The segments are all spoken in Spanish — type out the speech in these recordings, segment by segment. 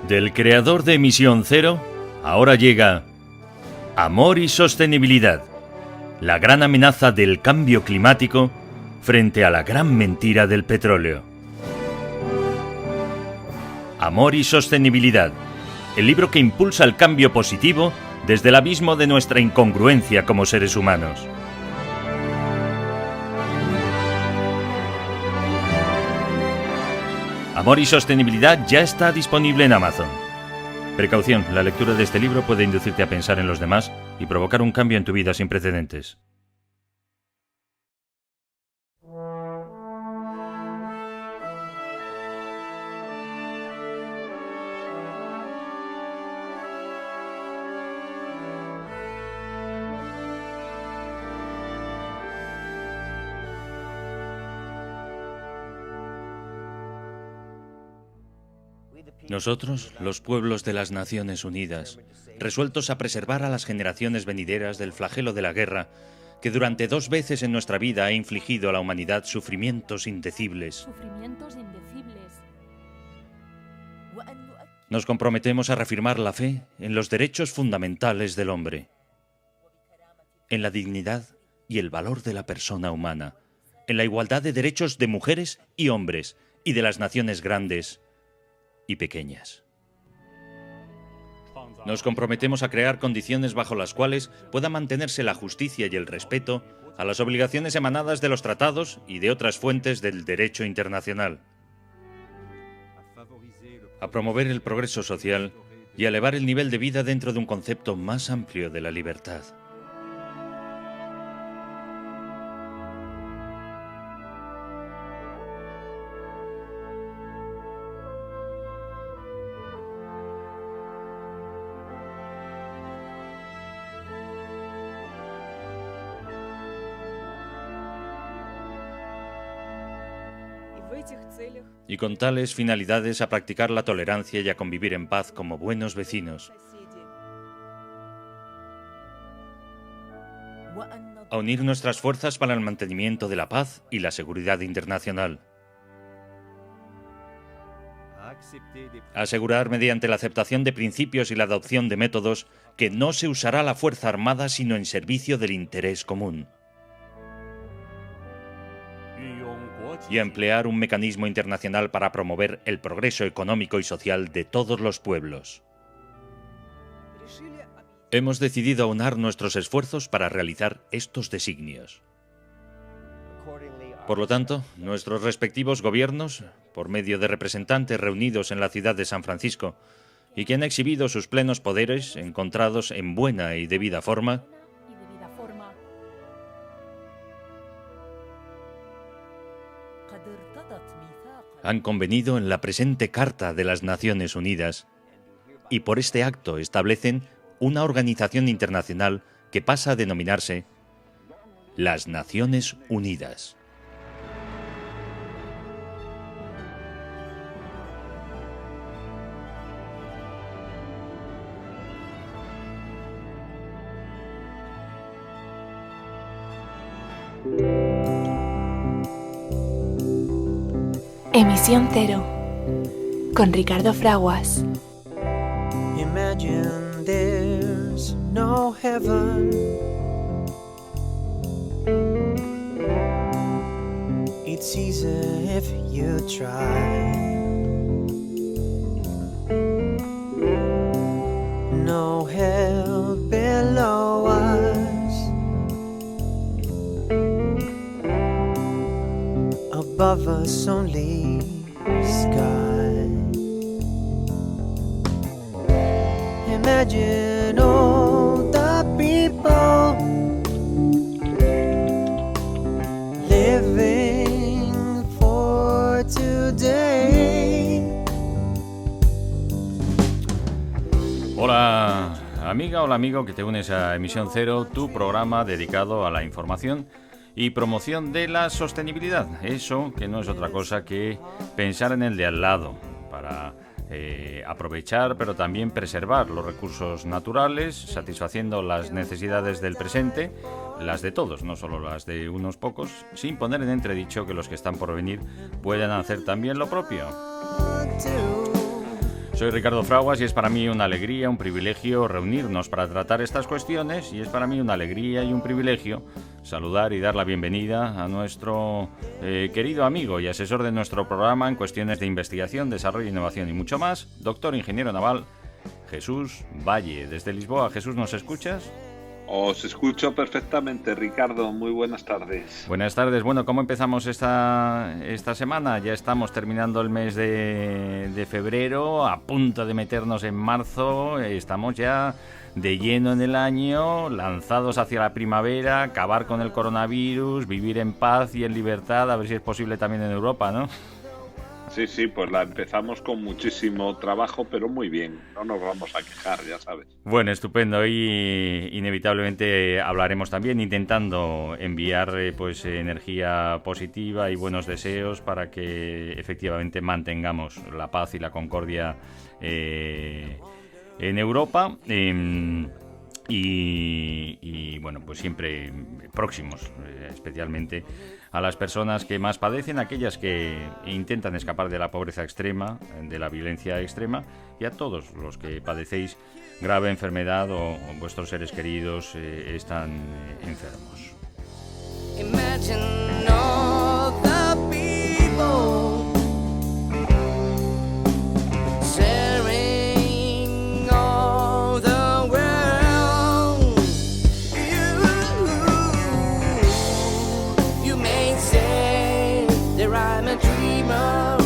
Del creador de Emisión Cero, ahora llega Amor y Sostenibilidad, la gran amenaza del cambio climático frente a la gran mentira del petróleo. Amor y Sostenibilidad, el libro que impulsa el cambio positivo desde el abismo de nuestra incongruencia como seres humanos. Amor y Sostenibilidad ya está disponible en Amazon. Precaución, la lectura de este libro puede inducirte a pensar en los demás y provocar un cambio en tu vida sin precedentes. Nosotros, los pueblos de las Naciones Unidas, resueltos a preservar a las generaciones venideras del flagelo de la guerra, que durante 2 veces en nuestra vida ha infligido a la humanidad sufrimientos indecibles. Nos comprometemos a reafirmar la fe en los derechos fundamentales del hombre, en la dignidad y el valor de la persona humana, en la igualdad de derechos de mujeres y hombres y de las naciones grandes y pequeñas. Nos comprometemos a crear condiciones bajo las cuales pueda mantenerse la justicia y el respeto a las obligaciones emanadas de los tratados y de otras fuentes del derecho internacional, a promover el progreso social y a elevar el nivel de vida dentro de un concepto más amplio de la libertad. Y con tales finalidades a practicar la tolerancia y a convivir en paz como buenos vecinos. A unir nuestras fuerzas para el mantenimiento de la paz y la seguridad internacional. A asegurar mediante la aceptación de principios y la adopción de métodos que no se usará la fuerza armada sino en servicio del interés común. Y a emplear un mecanismo internacional para promover el progreso económico y social de todos los pueblos. Hemos decidido aunar nuestros esfuerzos para realizar estos designios. Por lo tanto, nuestros respectivos gobiernos, por medio de representantes reunidos en la ciudad de San Francisco y que han exhibido sus plenos poderes, encontrados en buena y debida forma, han convenido en la presente Carta de las Naciones Unidas y por este acto establecen una organización internacional que pasa a denominarse las Naciones Unidas. Emisión Cero, con Ricardo Fraguas. Imagine there's no heaven. It's easy if you try. No hell below us. Above us only sky. Imagine all the people living for today. Hola amiga, hola amigo que te unes a Emisión Cero, tu programa dedicado a la información y promoción de la sostenibilidad. Eso que no es otra cosa que pensar en el de al lado para aprovechar pero también preservar los recursos naturales, satisfaciendo las necesidades del presente, las de todos, no solo las de unos pocos, sin poner en entredicho que los que están por venir puedan hacer también lo propio. Soy Ricardo Fraguas y es para mí una alegría, un privilegio reunirnos para tratar estas cuestiones, y es para mí una alegría y un privilegio saludar y dar la bienvenida a nuestro querido amigo y asesor de nuestro programa en cuestiones de investigación, desarrollo, innovación y mucho más, doctor ingeniero naval Jesús Valle, desde Lisboa. Jesús, ¿nos escuchas? Os escucho perfectamente, Ricardo. Muy buenas tardes. Buenas tardes. Bueno, ¿cómo empezamos esta semana? Ya estamos terminando el mes de febrero, a punto de meternos en marzo. Estamos ya de lleno en el año, lanzados hacia la primavera, acabar con el coronavirus, vivir en paz y en libertad, a ver si es posible también en Europa, ¿no? Sí, pues la empezamos con muchísimo trabajo, pero muy bien. No nos vamos a quejar, ya sabes. Bueno, estupendo. Y inevitablemente hablaremos también intentando enviar pues energía positiva y buenos deseos para que efectivamente mantengamos la paz y la concordia en Europa. Y bueno, pues siempre próximos, especialmente a las personas que más padecen, aquellas que intentan escapar de la pobreza extrema, de la violencia extrema, y a todos los que padecéis grave enfermedad o vuestros seres queridos están enfermos. Imagine all the people sharing all the world. You may say that I'm a dreamer,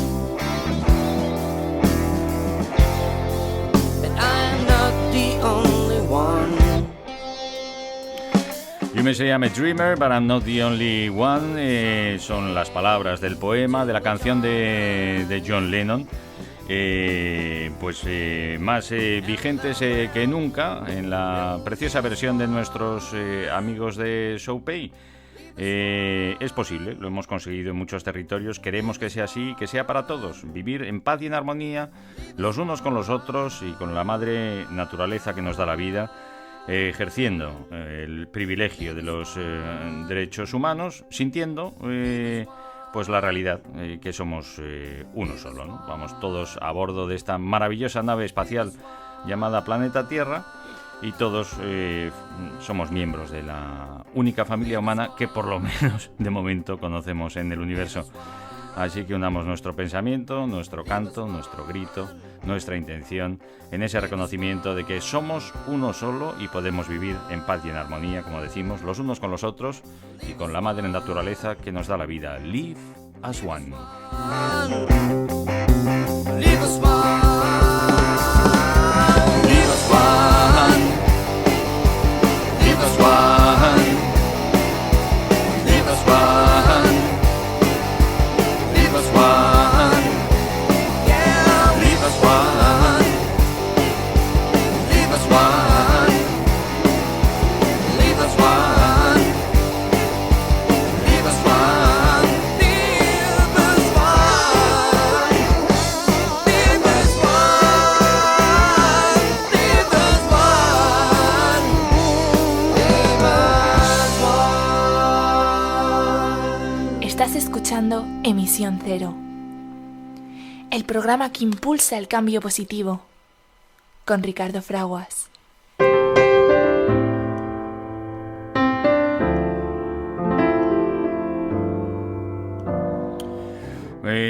but I'm not the only one. You may say I'm a dreamer, but I'm not the only one. Son las palabras del poema, de la canción de John Lennon. Más vigentes que nunca en la preciosa versión de nuestros amigos de ShowPay. Es posible, lo hemos conseguido en muchos territorios, queremos que sea así, que sea para todos, vivir en paz y en armonía los unos con los otros y con la madre naturaleza que nos da la vida, ejerciendo el privilegio de los derechos humanos, sintiendo pues la realidad, que somos uno solo, ¿no? Vamos todos a bordo de esta maravillosa nave espacial llamada Planeta Tierra, y todos somos miembros de la única familia humana que por lo menos de momento conocemos en el universo. Así que unamos nuestro pensamiento, nuestro canto, nuestro grito, nuestra intención en ese reconocimiento de que somos uno solo y podemos vivir en paz y en armonía, como decimos, los unos con los otros y con la madre naturaleza que nos da la vida. Live as one. Live as one. Live as one. Live as one. Live as one. Live as one. Yeah. Live as one. Live as one. Live as one. Live as one. Live as one. Live as one. Live as one. Live as one. Estás escuchando Emisión Cero, el programa que impulsa el cambio positivo, con Ricardo Fraguas.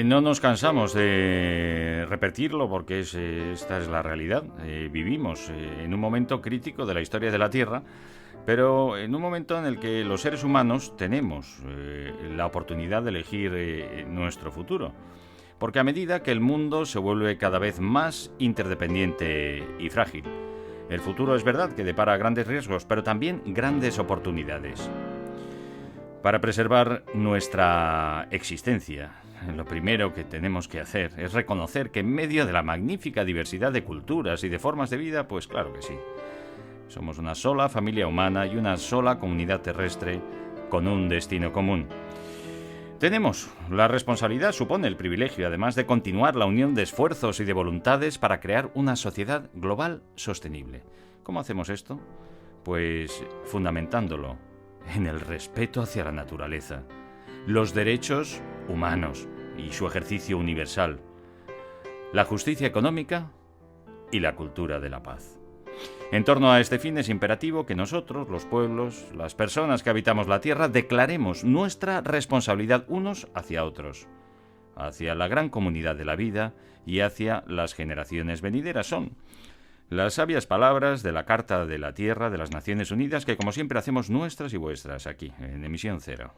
No nos cansamos de repetirlo porque esta es la realidad. Vivimos en un momento crítico de la historia de la Tierra, pero en un momento en el que los seres humanos tenemos la oportunidad de elegir nuestro futuro. Porque a medida que el mundo se vuelve cada vez más interdependiente y frágil, el futuro es verdad que depara grandes riesgos, pero también grandes oportunidades. Para preservar nuestra existencia, lo primero que tenemos que hacer es reconocer que en medio de la magnífica diversidad de culturas y de formas de vida, pues claro que sí, somos una sola familia humana y una sola comunidad terrestre con un destino común. Tenemos la responsabilidad, supone el privilegio, además de continuar la unión de esfuerzos y de voluntades para crear una sociedad global sostenible. ¿Cómo hacemos esto? Pues fundamentándolo en el respeto hacia la naturaleza, los derechos humanos y su ejercicio universal, la justicia económica y la cultura de la paz. En torno a este fin es imperativo que nosotros, los pueblos, las personas que habitamos la tierra, declaremos nuestra responsabilidad unos hacia otros, hacia la gran comunidad de la vida y hacia las generaciones venideras. Son las sabias palabras de la Carta de la Tierra de las Naciones Unidas que, como siempre, hacemos nuestras y vuestras aquí, en Emisión Cero.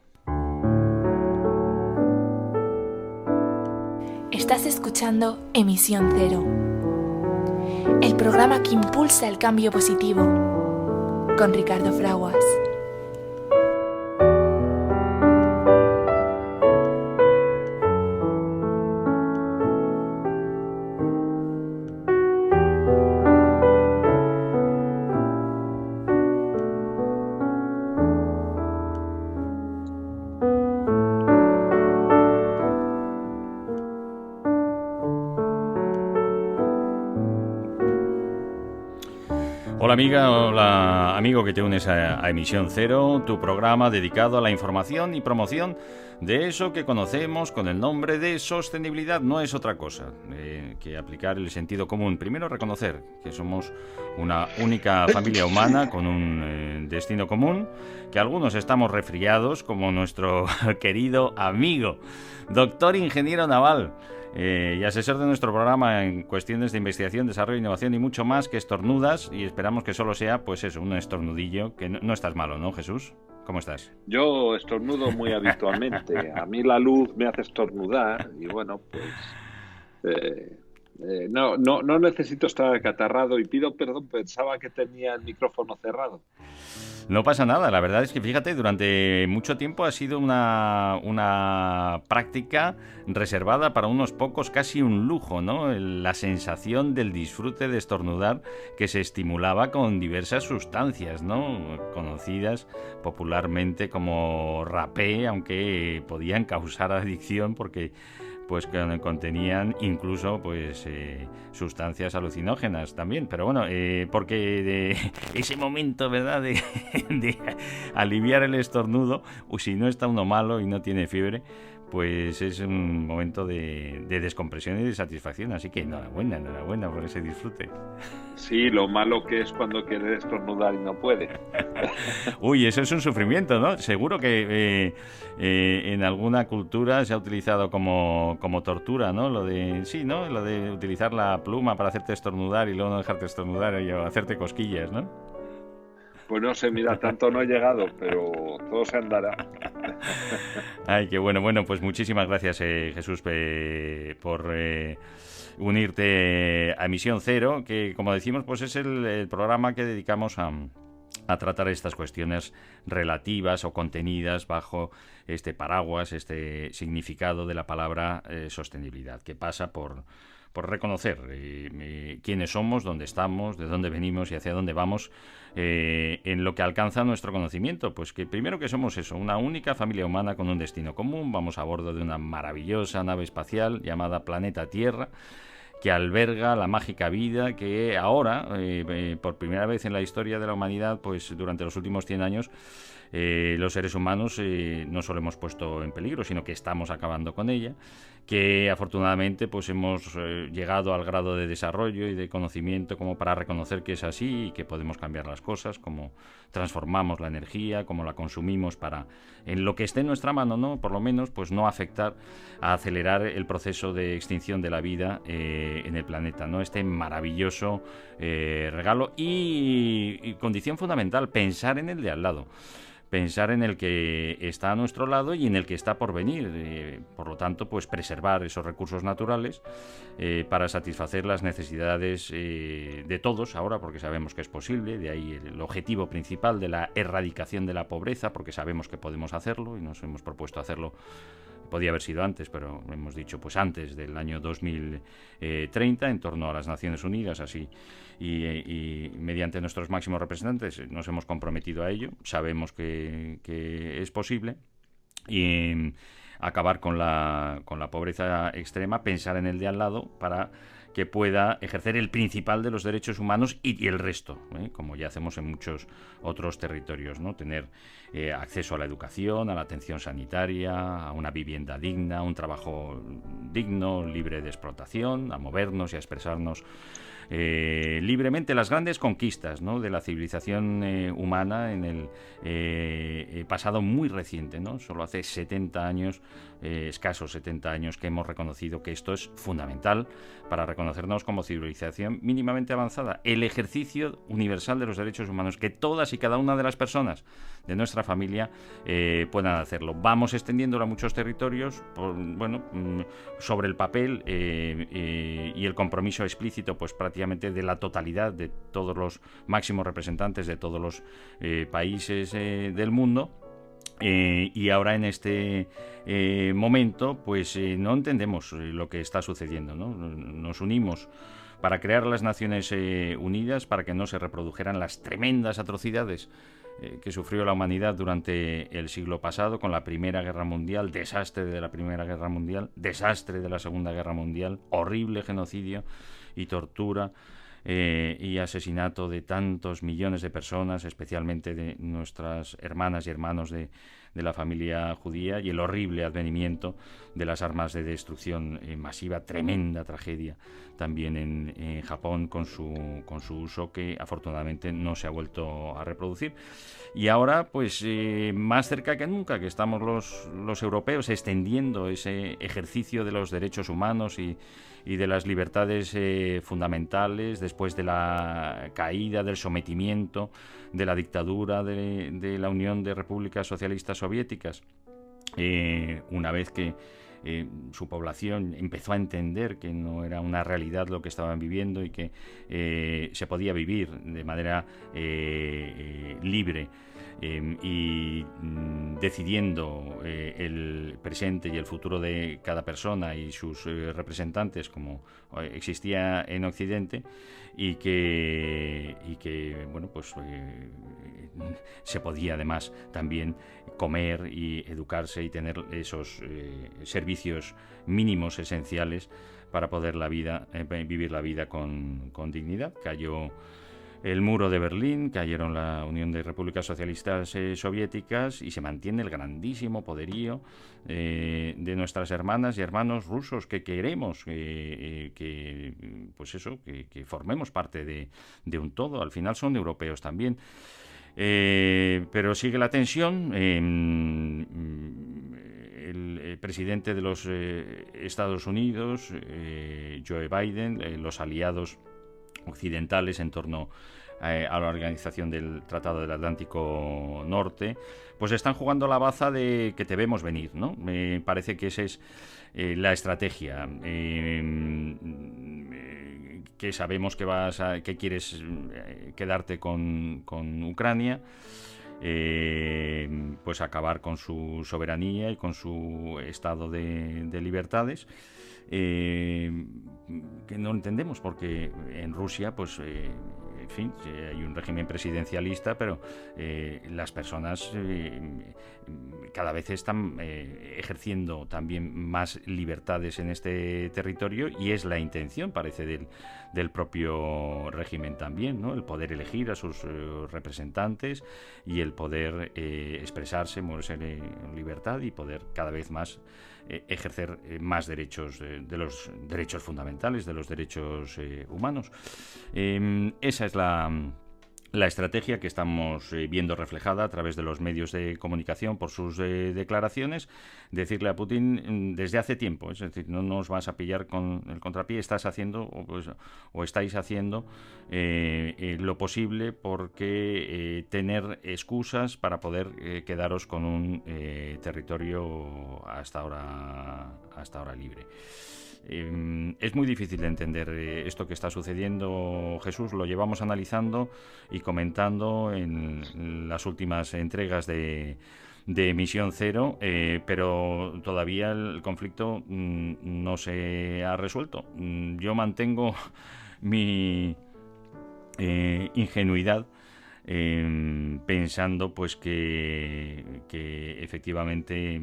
Estás escuchando Emisión Cero, el programa que impulsa el cambio positivo, con Ricardo Fraguas. Hola amiga, hola amigo que te unes a Emisión Cero, tu programa dedicado a la información y promoción de eso que conocemos con el nombre de sostenibilidad. No es otra cosa que aplicar el sentido común. Primero, reconocer que somos una única familia humana con un destino común, que algunos estamos resfriados, como nuestro querido amigo, doctor ingeniero naval, y asesor de nuestro programa en cuestiones de investigación, desarrollo, innovación y mucho más, que estornudas, y esperamos que solo sea, pues eso, un estornudillo, que no estás malo, ¿no, Jesús? ¿Cómo estás? Yo estornudo muy habitualmente. A mí la luz me hace estornudar y bueno, pues no necesito estar acatarrado y pido perdón, pensaba que tenía el micrófono cerrado. No pasa nada, la verdad es que fíjate, durante mucho tiempo ha sido una práctica reservada para unos pocos, casi un lujo, ¿no? La sensación del disfrute de estornudar que se estimulaba con diversas sustancias, ¿no? Conocidas popularmente como rapé, aunque podían causar adicción porque pues que contenían incluso pues sustancias alucinógenas también, pero bueno, porque de ese momento, ¿verdad?, de aliviar el estornudo, o si no está uno malo y no tiene fiebre, pues es un momento de descompresión y de satisfacción, así que enhorabuena por ese disfrute. Sí, lo malo que es cuando quiere estornudar y no puede. Uy, eso es un sufrimiento, ¿no? Seguro que en alguna cultura se ha utilizado como tortura, ¿no? Lo de utilizar la pluma para hacerte estornudar y luego no dejarte estornudar o hacerte cosquillas, ¿no? Pues no sé, mira, tanto no he llegado, pero todo se andará. Ay, qué bueno. Bueno, pues muchísimas gracias, Jesús, por unirte a Emisión Cero, que, como decimos, pues es el programa que dedicamos a tratar estas cuestiones relativas o contenidas bajo este paraguas, este significado de la palabra sostenibilidad, que pasa por reconocer quiénes somos, dónde estamos, de dónde venimos y hacia dónde vamos, en lo que alcanza nuestro conocimiento. Pues que primero que somos eso, una única familia humana con un destino común. Vamos a bordo de una maravillosa nave espacial llamada Planeta Tierra, que alberga la mágica vida que ahora, por primera vez en la historia de la humanidad, pues durante los últimos 100 años, los seres humanos no solo hemos puesto en peligro, sino que estamos acabando con ella, que afortunadamente pues hemos llegado al grado de desarrollo y de conocimiento como para reconocer que es así y que podemos cambiar las cosas, como transformamos la energía, como la consumimos para, en lo que esté en nuestra mano, ¿no?, por lo menos, pues no afectar a acelerar el proceso de extinción de la vida en el planeta, ¿no? Este maravilloso regalo y condición fundamental, pensar en el de al lado. Pensar en el que está a nuestro lado y en el que está por venir. Por lo tanto, pues preservar esos recursos naturales para satisfacer las necesidades de todos ahora, porque sabemos que es posible. De ahí el objetivo principal de la erradicación de la pobreza, porque sabemos que podemos hacerlo y nos hemos propuesto hacerlo. Podía haber sido antes, pero hemos dicho pues antes del año 2030, en torno a las Naciones Unidas, así, y mediante nuestros máximos representantes nos hemos comprometido a ello. Sabemos que es posible y acabar con la pobreza extrema, pensar en el de al lado para que pueda ejercer el principal de los derechos humanos y el resto, como ya hacemos en muchos otros territorios, ¿no? Tener acceso a la educación, a la atención sanitaria, a una vivienda digna, un trabajo digno, libre de explotación, a movernos y a expresarnos libremente las grandes conquistas, ¿no?, de la civilización humana en el pasado muy reciente, ¿no? Solo hace 70 años, escasos 70 años, que hemos reconocido que esto es fundamental para reconocernos como civilización mínimamente avanzada. El ejercicio universal de los derechos humanos, que todas y cada una de las personas de nuestra familia puedan hacerlo. Vamos extendiéndolo a muchos territorios, sobre el papel y el compromiso explícito, pues prácticamente de la totalidad de todos los máximos representantes de todos los países del mundo. Y ahora en este momento pues no entendemos lo que está sucediendo, ¿no? Nos unimos para crear las Naciones Unidas para que no se reprodujeran las tremendas atrocidades que sufrió la humanidad durante el siglo pasado, con la Primera Guerra Mundial, desastre de la Primera Guerra Mundial, desastre de la Segunda Guerra Mundial, horrible genocidio y tortura y asesinato de tantos millones de personas, especialmente de nuestras hermanas y hermanos de la familia judía, y el horrible advenimiento de las armas de destrucción masiva, tremenda tragedia también en Japón con su uso, que afortunadamente no se ha vuelto a reproducir. Y ahora pues más cerca que nunca, que estamos los europeos extendiendo ese ejercicio de los derechos humanos y de las libertades fundamentales después de la caída, del sometimiento, de la dictadura de la Unión de Repúblicas Socialistas Soviéticas, una vez que su población empezó a entender que no era una realidad lo que estaban viviendo y que se podía vivir de manera libre y decidiendo el presente y el futuro de cada persona y sus representantes, como existía en Occidente, y que bueno, pues se podía además también comer y educarse y tener esos servicios mínimos esenciales para poder vivir la vida con dignidad. Cayó el muro de Berlín, cayeron la Unión de Repúblicas Socialistas Soviéticas, y se mantiene el grandísimo poderío de nuestras hermanas y hermanos rusos, que queremos que formemos parte de un todo. Al final son europeos también. Pero sigue la tensión. El presidente de los Estados Unidos, Joe Biden, los aliados occidentales en torno a la organización del Tratado del Atlántico Norte, pues están jugando la baza de que te vemos venir, ¿no? Me parece que esa es la estrategia, que sabemos que quieres quedarte con Ucrania, pues acabar con su soberanía y con su estado de libertades, que no entendemos, porque en Rusia pues en fin, hay un régimen presidencialista, pero las personas cada vez están ejerciendo también más libertades en este territorio, y es la intención, parece, del propio régimen también, ¿no? El poder elegir a sus representantes y el poder expresarse, moverse en libertad y poder cada vez más ejercer más derechos, de los derechos fundamentales, de los derechos humanos. Esa es la estrategia que estamos viendo reflejada a través de los medios de comunicación por sus declaraciones. Decirle a Putin desde hace tiempo, es decir, no nos vas a pillar con el contrapié, estás haciendo o estáis haciendo lo posible porque tener excusas para poder quedaros con un territorio hasta ahora libre. Es muy difícil de entender esto que está sucediendo, Jesús. Lo llevamos analizando y comentando en las últimas entregas de Misión Cero, pero todavía el conflicto no se ha resuelto. Yo mantengo mi ingenuidad pensando pues que efectivamente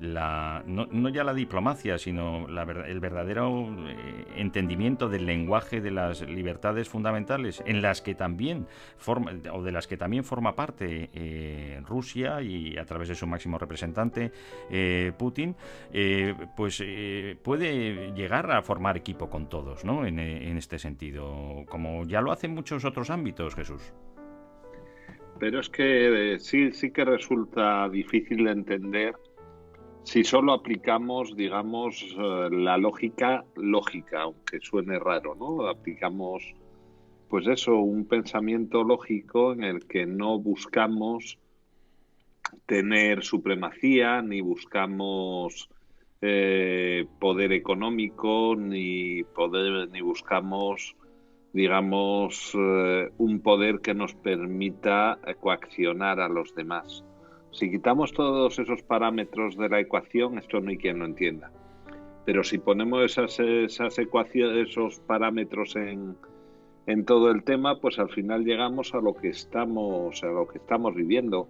no ya la diplomacia, sino el verdadero entendimiento del lenguaje de las libertades fundamentales, en las que también forma parte Rusia, y a través de su máximo representante Putin, puede llegar a formar equipo con todos, ¿no? En este sentido, como ya lo hacen muchos otros ámbitos, Jesús. Pero es que sí que resulta difícil de entender si solo aplicamos, digamos, la lógica, aunque suene raro, ¿no? Aplicamos, pues eso, un pensamiento lógico en el que no buscamos tener supremacía, ni buscamos poder económico, ni buscamos, digamos, un poder que nos permita coaccionar a los demás. Si quitamos todos esos parámetros de la ecuación, esto no hay quien lo entienda. Pero si ponemos esas ecuaciones, esos parámetros en todo el tema, pues al final llegamos a lo que estamos viviendo.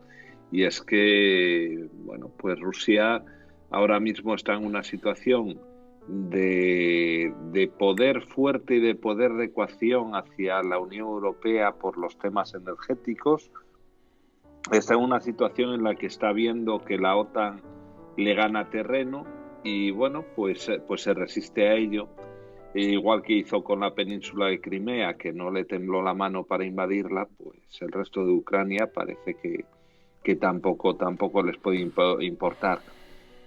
Y es que, bueno, pues Rusia ahora mismo está en una situación de poder fuerte y de poder de ecuación hacia la Unión Europea por los temas energéticos. Está en una situación en la que está viendo que la OTAN le gana terreno y, bueno, pues se resiste a ello. Igual que hizo con la península de Crimea, que no le tembló la mano para invadirla, pues el resto de Ucrania parece que tampoco les puede importar.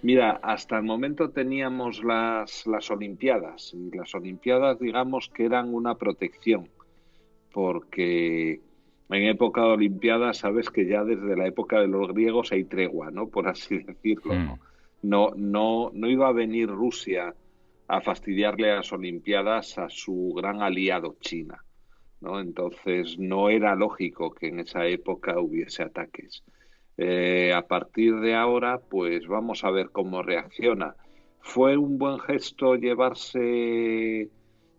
Mira, hasta el momento teníamos las Olimpiadas, y las Olimpiadas, digamos, que eran una protección, porque en época de Olimpiadas sabes que ya desde la época de los griegos hay tregua, ¿no? Por así decirlo, ¿no? No iba a venir Rusia a fastidiarle a las Olimpiadas a su gran aliado China, ¿no? Entonces no era lógico que en esa época hubiese ataques. A partir de ahora, pues vamos a ver cómo reacciona. ¿Fue un buen gesto llevarse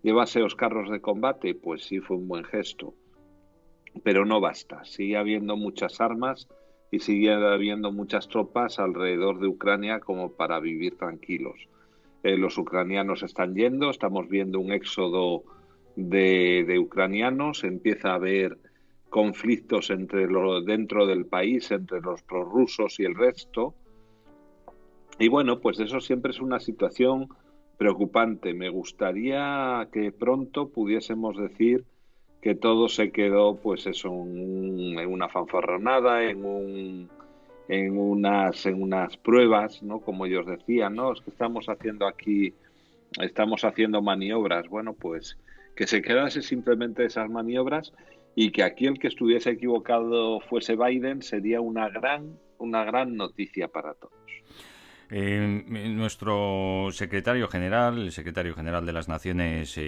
los carros de combate? Pues sí, fue un buen gesto, pero no basta. Sigue habiendo muchas armas y sigue habiendo muchas tropas alrededor de Ucrania como para vivir tranquilos. Los ucranianos están yendo, estamos viendo un éxodo de ucranianos, empieza a haber conflictos dentro del país entre los prorrusos y el resto. Y bueno, pues eso siempre es una situación preocupante. Me gustaría que pronto pudiésemos decir que todo se quedó, pues eso, en una fanfarronada, en unas pruebas, ¿no? Como ellos decían, ¿no? Es que estamos haciendo maniobras. Bueno, pues que se quedase simplemente esas maniobras, y que aquí el que estuviese equivocado fuese Biden sería una gran noticia para todos. Nuestro secretario general, el secretario general de las Naciones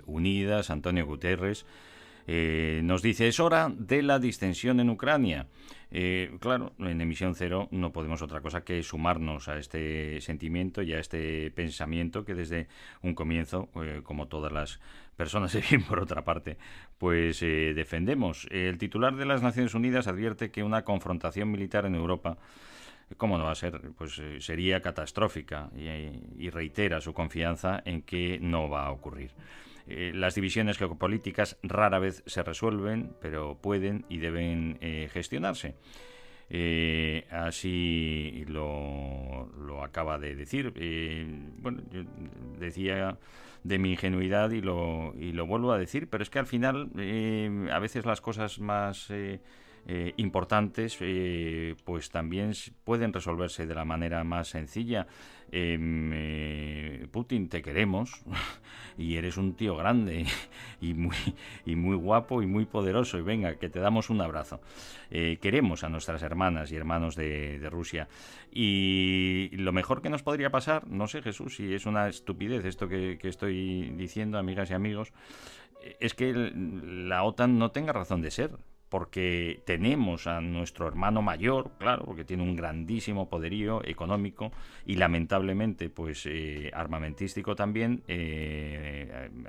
Unidas, Antonio Guterres, nos dice: es hora de la distensión en Ucrania. Claro, en Emisión Cero no podemos otra cosa que sumarnos a este sentimiento y a este pensamiento que desde un comienzo, como todas las personas de bien por otra parte, pues defendemos. El titular de las Naciones Unidas advierte que una confrontación militar en Europa, ¿cómo no va a ser? Pues sería catastrófica, y reitera su confianza en que no va a ocurrir. Las divisiones geopolíticas rara vez se resuelven, pero pueden y deben gestionarse. Así lo acaba de decir. Bueno, yo decía de mi ingenuidad y lo vuelvo a decir, pero es que al final a veces las cosas más importantes pues también pueden resolverse de la manera más sencilla. Putin, te queremos y eres un tío grande y muy guapo y muy poderoso, y venga, que te damos un abrazo. Queremos a nuestras hermanas y hermanos de Rusia, y lo mejor que nos podría pasar, no sé, Jesús, si es una estupidez esto que estoy diciendo, amigas y amigos, es que la OTAN no tenga razón de ser, porque tenemos a nuestro hermano mayor, claro, porque tiene un grandísimo poderío económico y lamentablemente pues armamentístico también,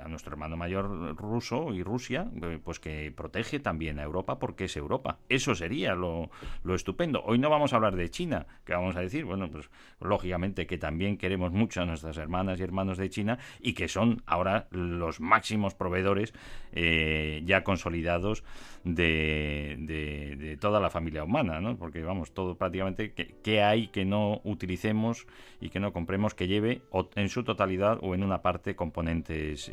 a nuestro hermano mayor ruso y Rusia, pues que protege también a Europa porque es Europa. Eso sería lo estupendo. Hoy no vamos a hablar de China, que vamos a decir, bueno, pues lógicamente que también queremos mucho a nuestras hermanas y hermanos de China y que son ahora los máximos proveedores ya consolidados de toda la familia humana, ¿no? Porque vamos, todo prácticamente que hay que no utilicemos y que no compremos que lleve en su totalidad o en una parte componentes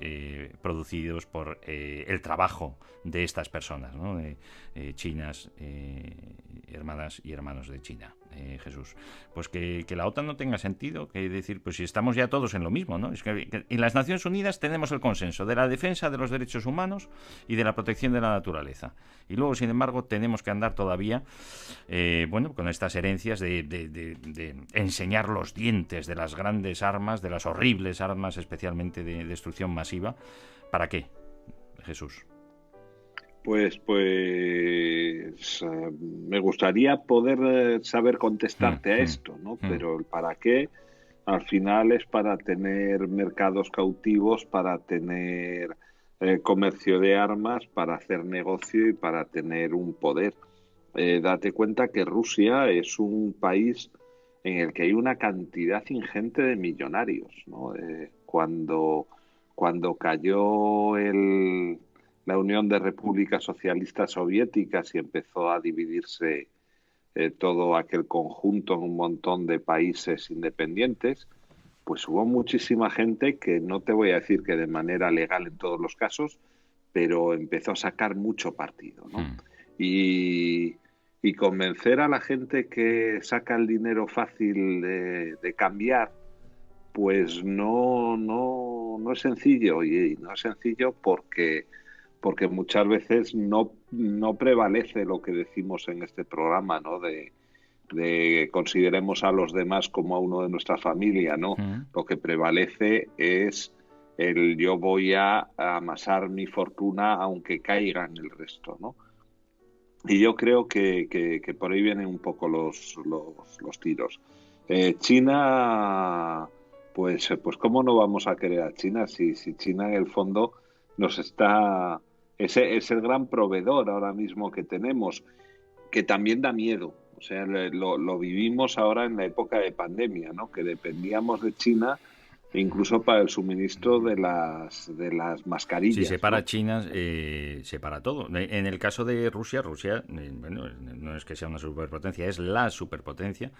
producidos por el trabajo de estas personas, ¿no? Chinas, hermanas y hermanos de China. Jesús, pues que la OTAN no tenga sentido, que decir, pues si estamos ya todos en lo mismo, ¿no? Es que en las Naciones Unidas tenemos el consenso de la defensa de los derechos humanos y de la protección de la naturaleza, y luego sin embargo tenemos que andar todavía bueno, con estas herencias de enseñar los dientes de las grandes armas, de las horribles armas, especialmente de destrucción masiva. ¿Para qué, Jesús? Pues me gustaría poder saber contestarte a esto, ¿no? Pero el para qué, al final es para tener mercados cautivos, para tener comercio de armas, para hacer negocio y para tener un poder. Date cuenta que Rusia es un país en el que hay una cantidad ingente de millonarios, ¿no? Cuando cayó la Unión de Repúblicas Socialistas Soviéticas y empezó a dividirse todo aquel conjunto en un montón de países independientes, pues hubo muchísima gente que, no te voy a decir que de manera legal en todos los casos, pero empezó a sacar mucho partido, ¿no? Y convencer a la gente que saca el dinero fácil de cambiar, pues no es sencillo, y no es sencillo porque muchas veces no prevalece lo que decimos en este programa, ¿no? De consideremos a los demás como a uno de nuestra familia, ¿no? Lo que prevalece es el yo voy a amasar mi fortuna aunque caigan el resto, ¿no? Y yo creo que por ahí vienen un poco los tiros. China, pues ¿cómo no vamos a querer a China si China en el fondo nos está... es el gran proveedor ahora mismo que tenemos, que también da miedo. O sea, lo vivimos ahora en la época de pandemia, ¿no? Que dependíamos de China incluso para el suministro de las mascarillas. Si se para, ¿no? China, se para todo. En el caso de Rusia, bueno, no es que sea una superpotencia, es la superpotencia,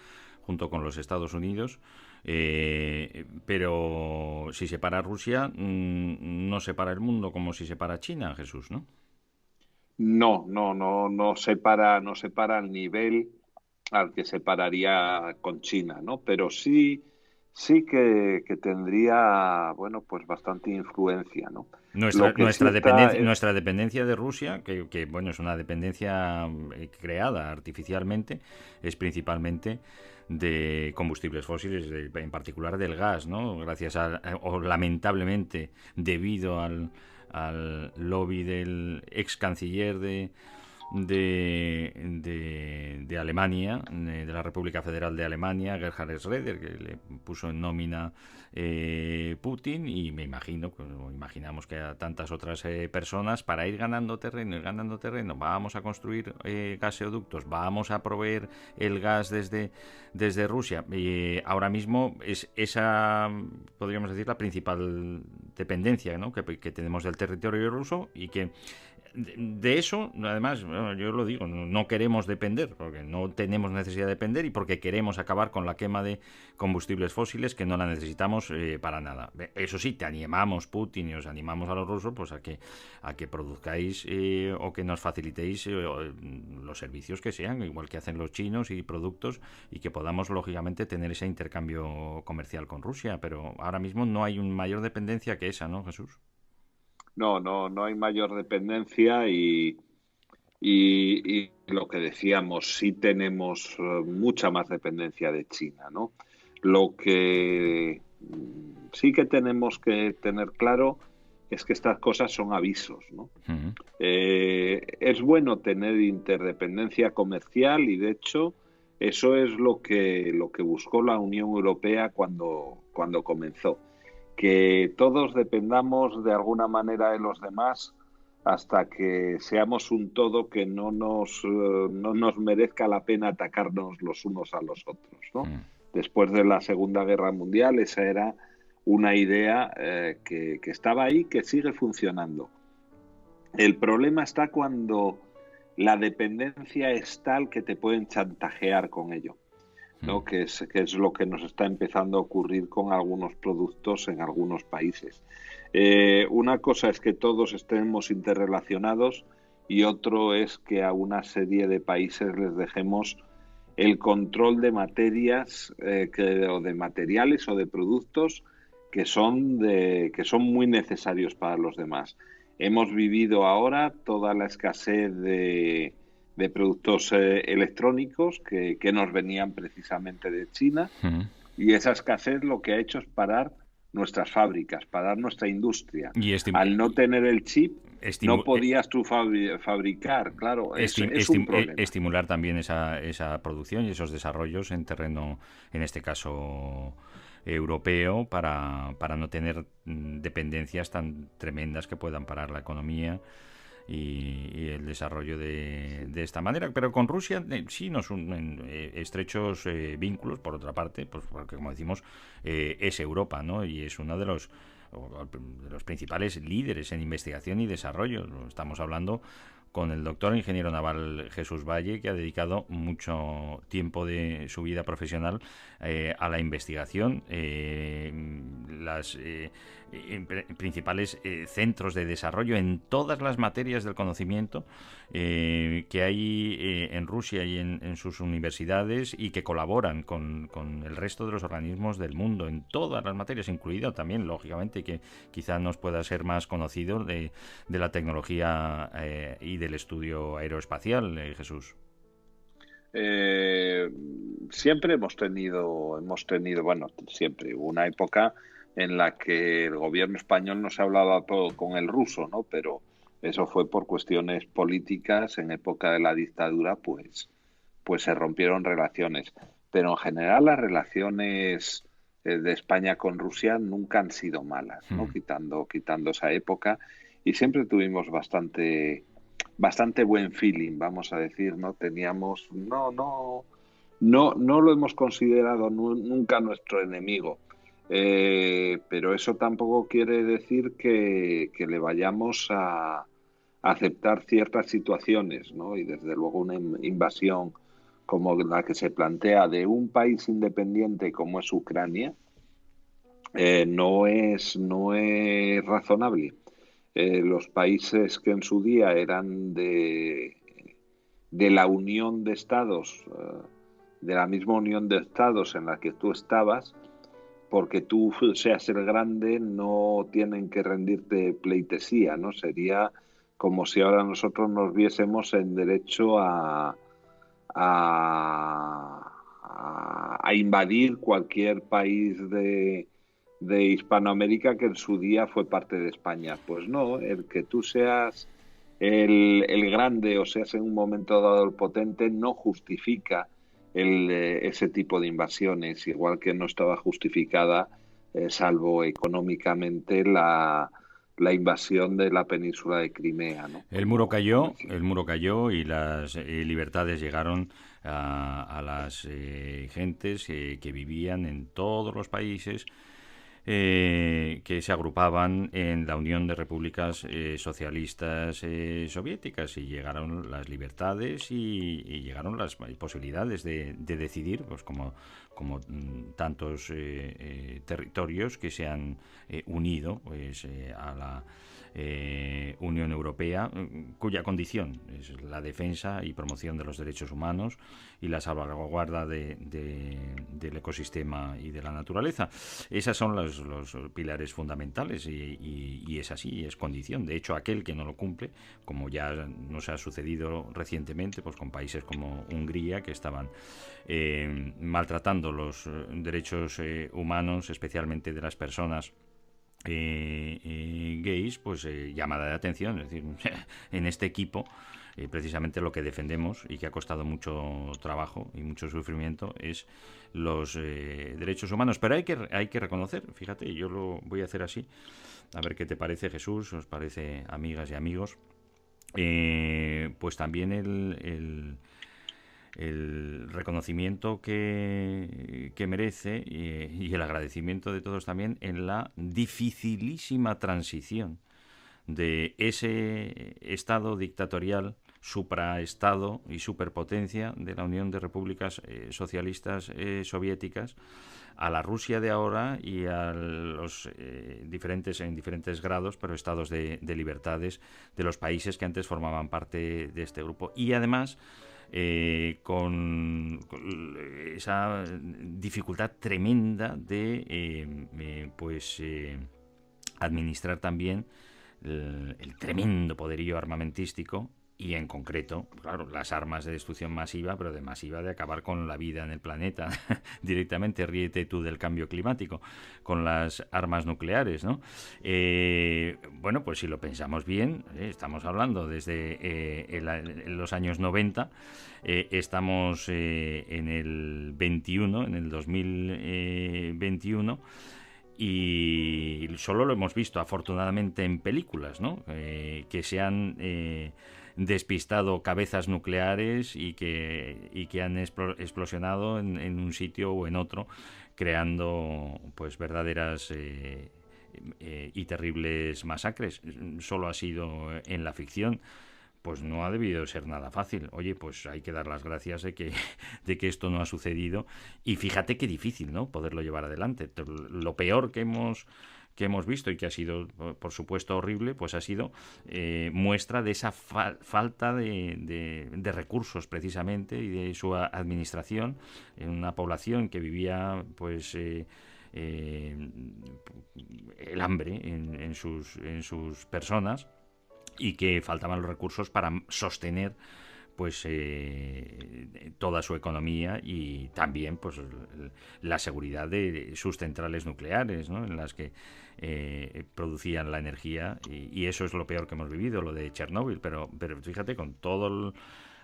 junto con los Estados Unidos. Pero si se para Rusia, no se para el mundo como si se para China, Jesús, ¿no? No se para al nivel al que se pararía con China, ¿no? Pero sí que tendría, bueno, pues bastante influencia, ¿no? Nuestra dependencia de Rusia, que bueno, es una dependencia creada artificialmente, es principalmente de combustibles fósiles, en particular del gas, ¿no? Gracias o lamentablemente debido al lobby del ex canciller de Alemania, de la República Federal de Alemania, Gerhard Schröder, que le puso en nómina Putin, y imaginamos que a tantas otras personas, para ir ganando terreno, vamos a construir gaseoductos, vamos a proveer el gas desde Rusia. Ahora mismo es esa, podríamos decir, la principal dependencia, ¿no? que tenemos del territorio ruso, y que de eso, además, bueno, yo lo digo, no queremos depender, porque no tenemos necesidad de depender y porque queremos acabar con la quema de combustibles fósiles, que no la necesitamos para nada. Eso sí, te animamos, Putin, y os animamos a los rusos, pues a que produzcáis o que nos facilitéis los servicios que sean, igual que hacen los chinos y productos, y que podamos, lógicamente, tener ese intercambio comercial con Rusia. Pero ahora mismo no hay una mayor dependencia que esa, ¿no, Jesús? No hay mayor dependencia y lo que decíamos, sí tenemos mucha más dependencia de China, ¿no? Lo que sí que tenemos que tener claro es que estas cosas son avisos, ¿no? Uh-huh. Es bueno tener interdependencia comercial, y de hecho eso es lo que buscó la Unión Europea cuando comenzó. que todos dependamos de alguna manera de los demás hasta que seamos un todo que no nos merezca la pena atacarnos los unos a los otros, ¿no? Después de la Segunda Guerra Mundial, esa era una idea que estaba ahí, que sigue funcionando. El problema está cuando la dependencia es tal que te pueden chantajear con ello, ¿no? Que es lo que nos está empezando a ocurrir con algunos productos en algunos países. Una cosa es que todos estemos interrelacionados y otro es que a una serie de países les dejemos el control de materias o de materiales o de productos que son muy necesarios para los demás. Hemos vivido ahora toda la escasez de productos electrónicos que nos venían precisamente de China, y esa escasez lo que ha hecho es parar nuestras fábricas, parar nuestra industria. Al no tener el chip, no podías tú fabricar, claro, es un problema. Estimular también esa producción y esos desarrollos en terreno, en este caso europeo, para no tener dependencias tan tremendas que puedan parar la economía y el desarrollo de esta manera. Pero con Rusia sí nos unen estrechos vínculos, por otra parte, pues porque, como decimos, es Europa, ¿no? Y es uno de los principales líderes en investigación y desarrollo. Estamos hablando con el doctor ingeniero naval Jesús Valle, que ha dedicado mucho tiempo de su vida profesional a la investigación, las principales centros de desarrollo en todas las materias del conocimiento que hay en Rusia y en sus universidades, y que colaboran con el resto de los organismos del mundo en todas las materias, incluido también, lógicamente, que quizá nos pueda ser más conocido de la tecnología y del estudio aeroespacial, Jesús. Siempre hemos tenido, bueno, siempre hubo una época en la que el gobierno español no se hablaba todo con el ruso, ¿no? Pero eso fue por cuestiones políticas. En época de la dictadura, pues se rompieron relaciones. Pero en general las relaciones de España con Rusia nunca han sido malas, ¿no? Quitando esa época, y siempre tuvimos bastante buen feeling, vamos a decir, ¿no? Teníamos, no lo hemos considerado nunca nuestro enemigo, pero eso tampoco quiere decir que le vayamos a aceptar ciertas situaciones, ¿no? Y desde luego una invasión como la que se plantea de un país independiente como es Ucrania, no es razonable. Los países que en su día eran de la Unión de Estados, de la misma Unión de Estados en la que tú estabas, porque tú seas el grande, no tienen que rendirte pleitesía, ¿no? Sería como si ahora nosotros nos viésemos en derecho a invadir cualquier país de Hispanoamérica que en su día fue parte de España. Pues no, el que tú seas el grande o seas en un momento dado el potente no justifica ese tipo de invasiones, igual que no estaba justificada, salvo económicamente, la invasión de la península de Crimea, ¿no? El muro cayó y las libertades llegaron a las gentes que vivían en todos los países que se agrupaban en la Unión de Repúblicas Socialistas Soviéticas, y llegaron las libertades y llegaron las posibilidades de decidir, pues como tantos territorios que se han unido, pues a la Unión Europea, cuya condición es la defensa y promoción de los derechos humanos y la salvaguarda del ecosistema y de la naturaleza. Esas son los pilares fundamentales, y es así, es condición. De hecho, aquel que no lo cumple, como ya nos ha sucedido recientemente, pues con países como Hungría, que estaban maltratando los derechos humanos, especialmente de las personas gays, pues llamada de atención. Es decir, en este equipo, precisamente lo que defendemos y que ha costado mucho trabajo y mucho sufrimiento es los derechos humanos. Pero hay que reconocer, fíjate, yo lo voy a hacer así, a ver qué te parece, Jesús, os parece, amigas y amigos, pues también el reconocimiento que merece y el agradecimiento de todos también en la dificilísima transición de ese estado dictatorial, supraestado y superpotencia de la Unión de Repúblicas Socialistas Soviéticas a la Rusia de ahora y a los en diferentes grados, pero estados de libertades de los países que antes formaban parte de este grupo. Y además con esa dificultad tremenda de administrar también el tremendo poderío armamentístico y en concreto, claro, las armas de destrucción masiva, pero de acabar con la vida en el planeta directamente. Ríete tú del cambio climático con las armas nucleares, ¿no? Bueno, pues si lo pensamos bien, estamos hablando desde los años 90, estamos en el 21, en el 2021, y solo lo hemos visto afortunadamente en películas, ¿no? Que se han despistado cabezas nucleares y que han explosionado en un sitio o en otro, creando pues verdaderas y terribles masacres. Solo ha sido en la ficción. Pues no ha debido ser nada fácil. Oye, pues hay que dar las gracias de que esto no ha sucedido. Y fíjate qué difícil, ¿no?, poderlo llevar adelante. Lo peor que hemos visto y que ha sido, por supuesto, horrible, pues ha sido muestra de esa falta de recursos, precisamente, y de su administración en una población que vivía, pues, el hambre en sus personas, y que faltaban los recursos para sostener pues toda su economía y también pues la seguridad de sus centrales nucleares, ¿no?, en las que producían la energía, y eso es lo peor que hemos vivido, lo de Chernóbil, pero fíjate, con todos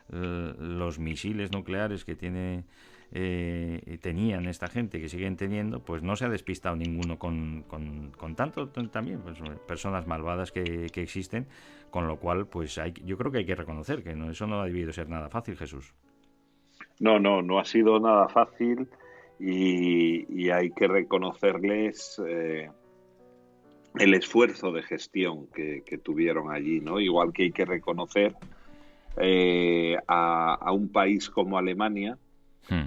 los misiles nucleares que tenían esta gente, que siguen teniendo, pues no se ha despistado ninguno con tanto también pues, personas malvadas que existen, con lo cual pues yo creo que hay que reconocer que eso no ha debido ser nada fácil, Jesús. No ha sido nada fácil, y hay que reconocerles el esfuerzo de gestión que tuvieron allí, ¿no? Igual que hay que reconocer a un país como Alemania,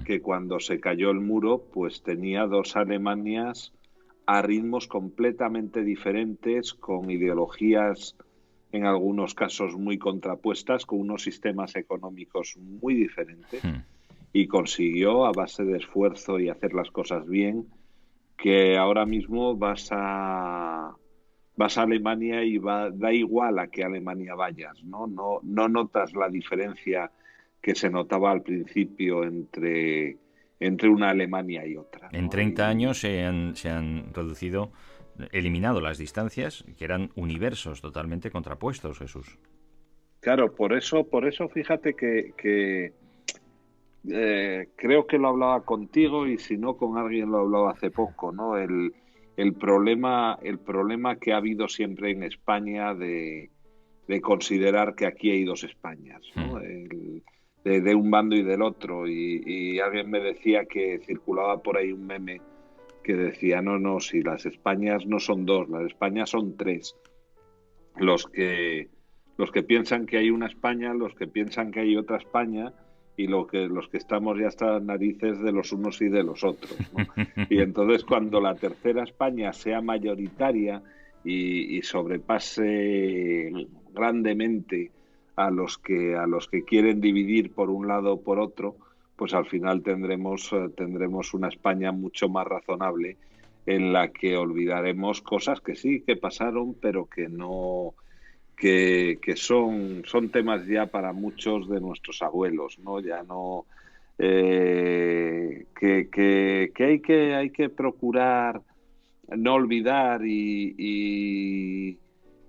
que cuando se cayó el muro, pues tenía dos Alemanias a ritmos completamente diferentes, con ideologías en algunos casos muy contrapuestas, con unos sistemas económicos muy diferentes, y consiguió, a base de esfuerzo y hacer las cosas bien, que ahora mismo vas a Alemania y da igual a qué Alemania vayas, ¿no? No notas la diferencia que se notaba al principio entre una Alemania y otra, ¿no? En 30 años se han eliminado las distancias, que eran universos totalmente contrapuestos, Jesús. Claro, por eso fíjate que creo que lo hablaba contigo, y si no con alguien lo hablaba hace poco, ¿no? El problema que ha habido siempre en España de considerar que aquí hay dos Españas, ¿no? De un bando y del otro, y alguien me decía que circulaba por ahí un meme que decía, no, si las Españas no son dos, las Españas son tres. Los que piensan que hay una España, los que piensan que hay otra España, y los que estamos ya hasta narices de los unos y de los otros, ¿no? Y entonces, cuando la tercera España sea mayoritaria y sobrepase grandemente a los que quieren dividir por un lado o por otro, pues al final tendremos una España mucho más razonable, en la que olvidaremos cosas que sí, que pasaron, pero que no, que son temas ya para muchos de nuestros abuelos, ¿no? Ya no, que hay que procurar no olvidar y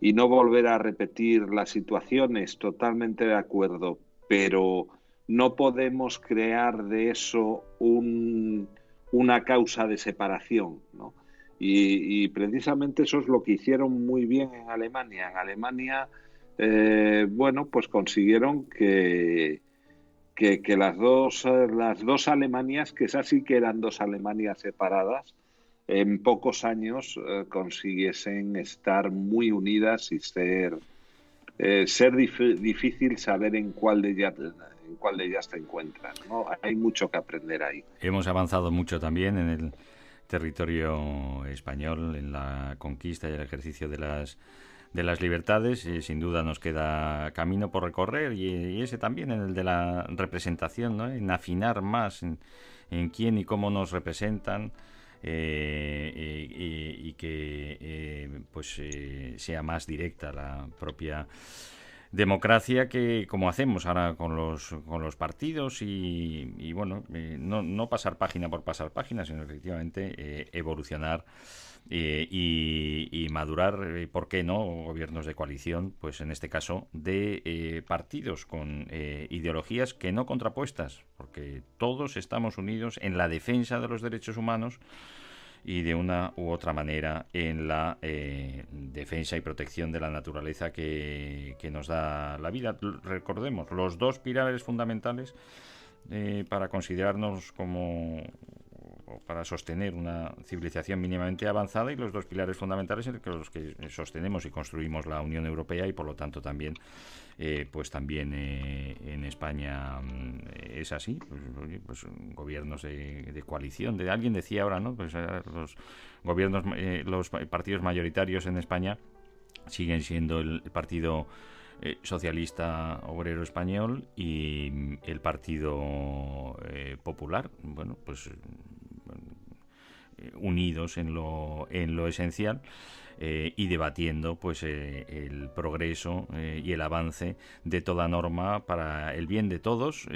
y no volver a repetir las situaciones, totalmente de acuerdo, pero no podemos crear de eso una causa de separación, ¿no? Y precisamente eso es lo que hicieron muy bien en Alemania. En Alemania, bueno, pues consiguieron que las dos Alemanias, que esas sí que eran dos Alemanias separadas, en pocos años consiguiesen estar muy unidas y ser difícil saber en cuál de ellas te encuentras, ¿no? Hay mucho que aprender ahí. Hemos avanzado mucho también en el territorio español, en la conquista y el ejercicio de las libertades. Sin duda nos queda camino por recorrer, y ese también, en el de la representación, ¿no? En afinar más en quién y cómo nos representan, y que sea más directa la propia democracia, que como hacemos ahora con los partidos, y bueno, no pasar página por pasar página, sino efectivamente evolucionar y madurar, ¿por qué no? Gobiernos de coalición, pues en este caso de partidos con ideologías que no contrapuestas, porque todos estamos unidos en la defensa de los derechos humanos y de una u otra manera en la defensa y protección de la naturaleza que nos da la vida. Recordemos, los dos pilares fundamentales para considerarnos para sostener una civilización mínimamente avanzada, y los dos pilares fundamentales en los que sostenemos y construimos la Unión Europea, y por lo tanto también en España es así. Pues gobiernos de coalición. Alguien decía ahora, ¿no? Pues los gobiernos, los partidos mayoritarios en España siguen siendo el Partido Socialista Obrero Español y el Partido Popular. Bueno, pues unidos en lo esencial, y debatiendo pues el progreso y el avance de toda norma para el bien de todos,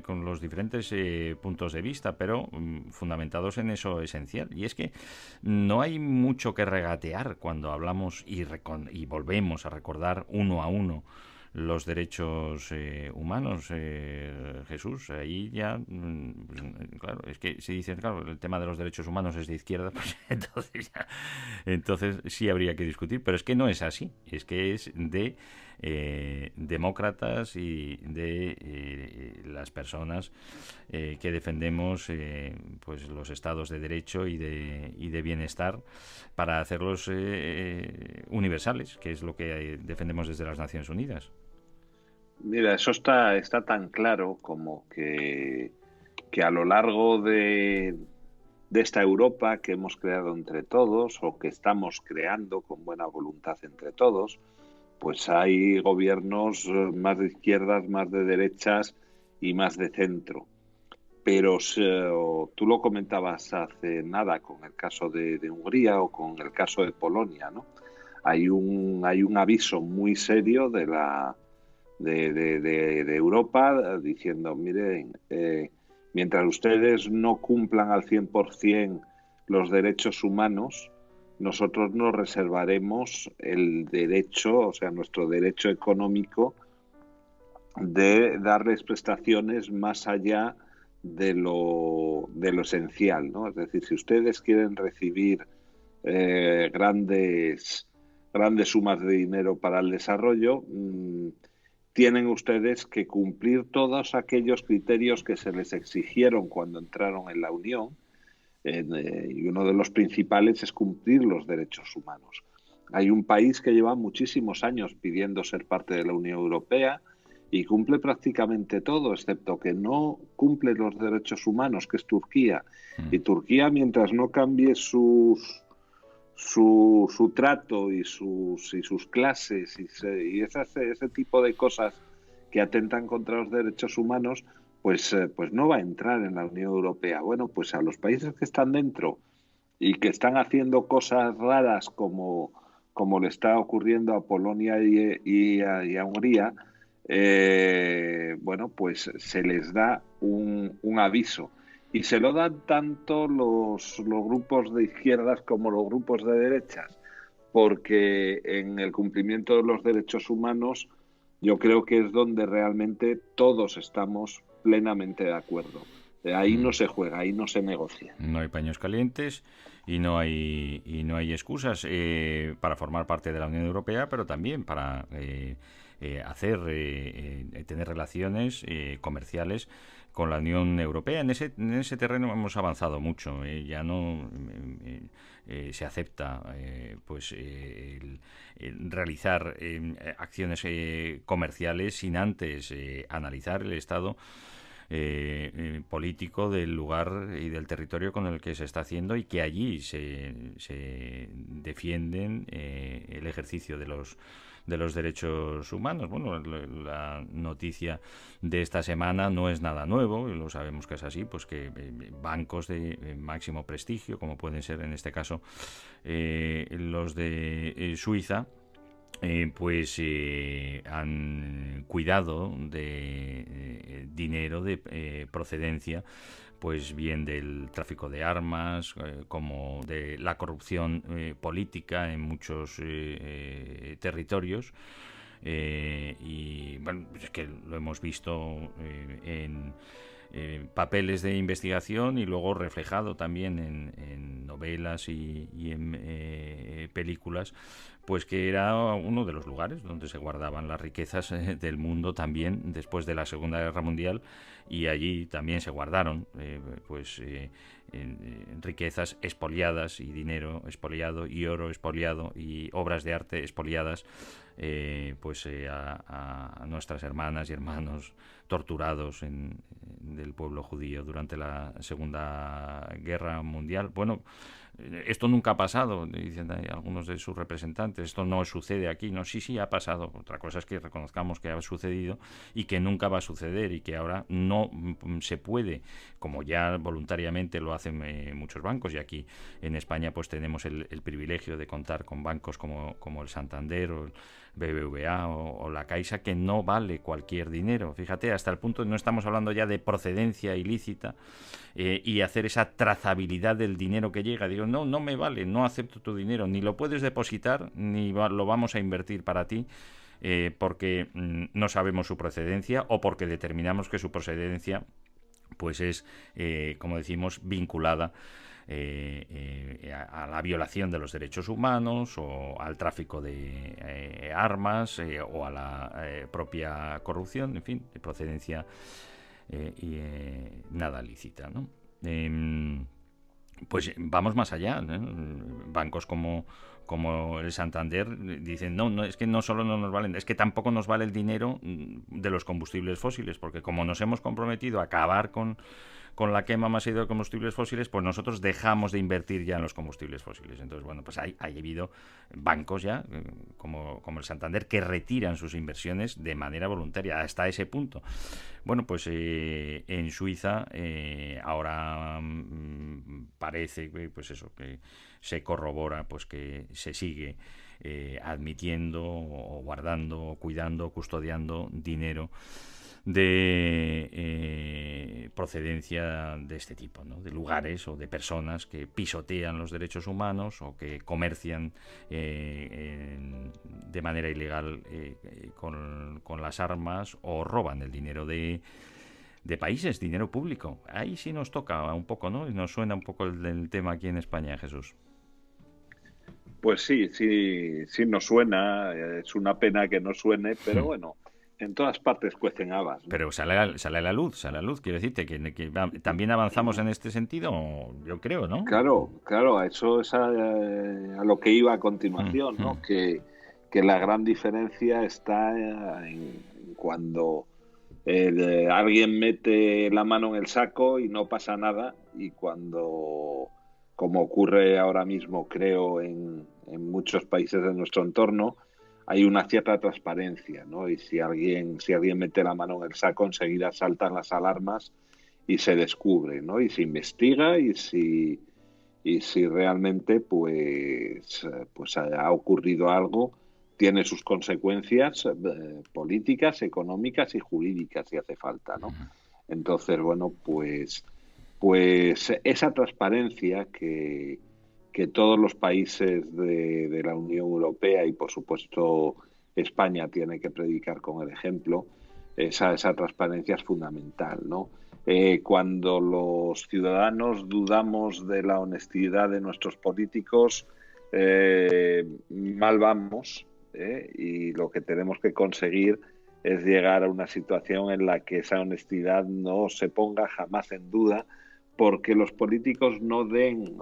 con los diferentes puntos de vista, pero fundamentados en eso esencial. Y es que no hay mucho que regatear cuando hablamos y volvemos a recordar uno a uno los derechos humanos, Jesús. Ahí ya, claro, es que si dicen, claro, el tema de los derechos humanos es de izquierda, pues entonces sí habría que discutir, pero es que no es así, es que es de demócratas y de las personas que defendemos pues los estados de derecho y de bienestar, para hacerlos universales, que es lo que defendemos desde las Naciones Unidas. Mira, eso está tan claro como que a lo largo de esta Europa que hemos creado entre todos, o que estamos creando con buena voluntad entre todos, pues hay gobiernos más de izquierdas, más de derechas y más de centro. Pero tú lo comentabas hace nada con el caso de Hungría o con el caso de Polonia, ¿no? Hay un aviso muy serio de Europa diciendo, miren, mientras ustedes no cumplan al 100% los derechos humanos, nosotros nos reservaremos el derecho, o sea, nuestro derecho económico, de darles prestaciones más allá de lo esencial, ¿no? Es decir, si ustedes quieren recibir grandes sumas de dinero para el desarrollo, tienen ustedes que cumplir todos aquellos criterios que se les exigieron cuando entraron en la Unión, y uno de los principales es cumplir los derechos humanos. Hay un país que lleva muchísimos años pidiendo ser parte de la Unión Europea y cumple prácticamente todo, excepto que no cumple los derechos humanos, que es Turquía. Y Turquía, mientras no cambie su trato y sus clases y ese tipo de cosas que atentan contra los derechos humanos, pues no va a entrar en la Unión Europea. Bueno, pues a los países que están dentro y que están haciendo cosas raras como le está ocurriendo a Polonia y a Hungría, bueno, pues se les da un aviso. Y se lo dan tanto los grupos de izquierdas como los grupos de derechas, porque en el cumplimiento de los derechos humanos yo creo que es donde realmente todos estamos plenamente de acuerdo. Ahí no se juega, ahí no se negocia. No hay paños calientes y no hay excusas para formar parte de la Unión Europea, pero también para tener relaciones comerciales con la Unión Europea. En ese terreno hemos avanzado mucho. Ya no se acepta el realizar acciones comerciales sin antes analizar el estado político del lugar y del territorio con el que se está haciendo, y que allí se defienden el ejercicio de los derechos humanos. Bueno, la noticia de esta semana no es nada nuevo, lo sabemos que es así, pues que bancos de máximo prestigio, como pueden ser en este caso los de Suiza, han cuidado de dinero de procedencia, pues bien del tráfico de armas, como de la corrupción política en muchos territorios. Y bueno, es que lo hemos visto en papeles de investigación y luego reflejado también en novelas y en películas, pues que era uno de los lugares donde se guardaban las riquezas del mundo también después de la Segunda Guerra Mundial, y allí también se guardaron riquezas expoliadas y dinero expoliado y oro expoliado y obras de arte expoliadas a nuestras hermanas y hermanos torturados del pueblo judío durante la Segunda Guerra Mundial. Bueno, esto nunca ha pasado, dicen algunos de sus representantes, esto no sucede aquí. No, sí ha pasado. Otra cosa es que reconozcamos que ha sucedido y que nunca va a suceder, y que ahora no se puede, como ya voluntariamente lo hacen muchos bancos, y aquí en España pues tenemos el privilegio de contar con bancos como el Santander o el BBVA o la Caixa, que no vale cualquier dinero. Fíjate, hasta el punto, no estamos hablando ya de procedencia ilícita y hacer esa trazabilidad del dinero que llega. Digo, no me vale, no acepto tu dinero, ni lo puedes depositar, ni lo vamos a invertir para ti, porque no sabemos su procedencia, o porque determinamos que su procedencia pues es, como decimos, vinculada a la violación de los derechos humanos, o al tráfico de armas, o a la propia corrupción, en fin, de procedencia nada lícita, ¿no? Pues vamos más allá, ¿no? Bancos como el Santander dicen, no, es que no solo no nos valen, es que tampoco nos vale el dinero de los combustibles fósiles, porque como nos hemos comprometido a acabar con la quema masiva de combustibles fósiles, pues nosotros dejamos de invertir ya en los combustibles fósiles. Entonces, bueno, pues hay habido bancos ya, como el Santander, que retiran sus inversiones de manera voluntaria, hasta ese punto. Bueno, pues en Suiza ahora parece pues eso, que se corrobora, pues que se sigue admitiendo, o guardando, cuidando, custodiando dinero de procedencia de este tipo, ¿no? De lugares o de personas que pisotean los derechos humanos, o que comercian de manera ilegal con las armas, o roban el dinero de países, dinero público. Ahí sí nos toca un poco, ¿no? Y nos suena un poco el tema aquí en España, Jesús. Pues sí nos suena. Es una pena que no suene, pero bueno, en todas partes cuecen habas, ¿no? Pero sale a la luz. Quiero decirte que también avanzamos en este sentido, yo creo, ¿no? Claro, eso es a lo que iba a continuación, ¿no? Que la gran diferencia está en cuando alguien mete la mano en el saco y no pasa nada, y cuando, como ocurre ahora mismo, creo, en muchos países de nuestro entorno, hay una cierta transparencia, ¿no? Y si alguien mete la mano en el saco, enseguida saltan las alarmas y se descubre, ¿no? Y se investiga, y si realmente pues ha ocurrido algo, tiene sus consecuencias políticas, económicas y jurídicas, si hace falta, ¿no? Entonces, bueno, pues esa transparencia que que todos los países de la Unión Europea y, por supuesto, España tiene que predicar con el ejemplo. Esa transparencia es fundamental, ¿no? Cuando los ciudadanos dudamos de la honestidad de nuestros políticos, mal vamos, y lo que tenemos que conseguir es llegar a una situación en la que esa honestidad no se ponga jamás en duda, porque los políticos no den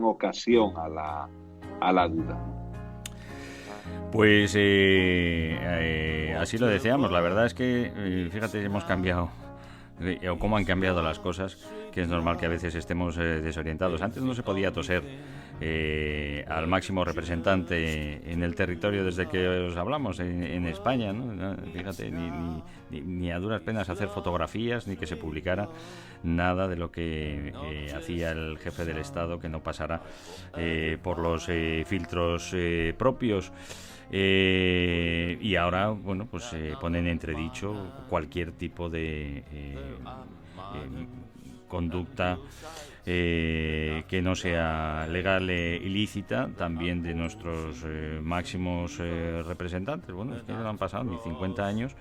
ocasión a la duda. Pues así lo deseamos. La verdad es que, fíjate, hemos cambiado, o cómo han cambiado las cosas, que es normal que a veces estemos desorientados. Antes no se podía toser al máximo representante en el territorio desde que os hablamos, en España, ¿no? Fíjate, ni a duras penas hacer fotografías, ni que se publicara nada de lo que hacía el jefe del Estado, que no pasara por los filtros propios. Y ahora, bueno, pues ponen en entredicho cualquier tipo de conducta que no sea legal e ilícita, también de nuestros máximos representantes. Bueno, es que no han pasado ni 50 años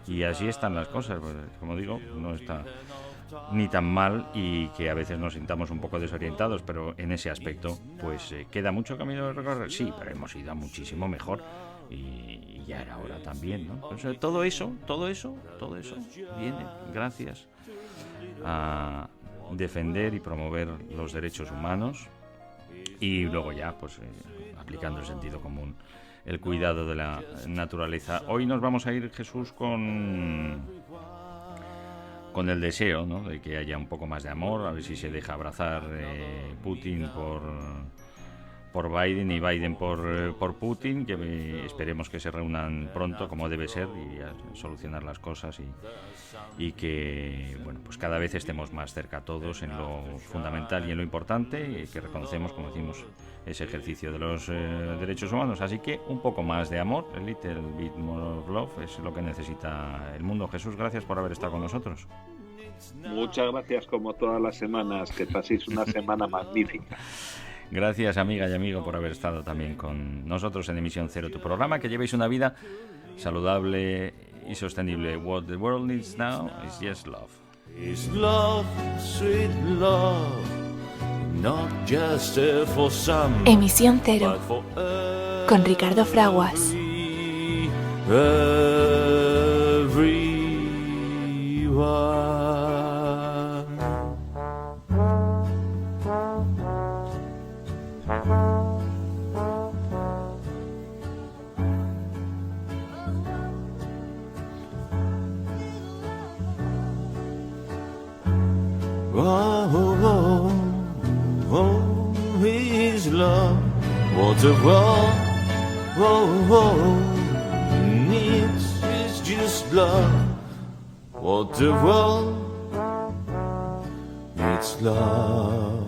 y así están las cosas. Pues, como digo, no está ni tan mal, y que a veces nos sintamos un poco desorientados, pero en ese aspecto pues queda mucho camino de recorrer, sí, pero hemos ido muchísimo mejor, y ya era hora también, ¿no? Entonces, todo eso viene gracias a defender y promover los derechos humanos, y luego ya pues aplicando el sentido común, el cuidado de la naturaleza. Hoy nos vamos a ir, Jesús, con el deseo, ¿no?, de que haya un poco más de amor, a ver si se deja abrazar Putin por Biden y Biden por Putin, que esperemos que se reúnan pronto, como debe ser, y a solucionar las cosas, y que, bueno, pues cada vez estemos más cerca todos en lo fundamental y en lo importante, y que reconocemos, como decimos, ese ejercicio de los derechos humanos. Así que un poco más de amor, a little bit more of love, es lo que necesita el mundo. Jesús, gracias por haber estado con nosotros. Muchas gracias, como todas las semanas, que paséis una semana magnífica. Gracias, amiga y amigo, por haber estado también con nosotros en Emisión Cero, tu programa. Que llevéis una vida saludable y sostenible. What the world needs now is just love. Is love, sweet love, not just for some, Emisión Cero, but for con Ricardo Fraguas. everyone. His love, what the world needs is just love. What the world needs, love.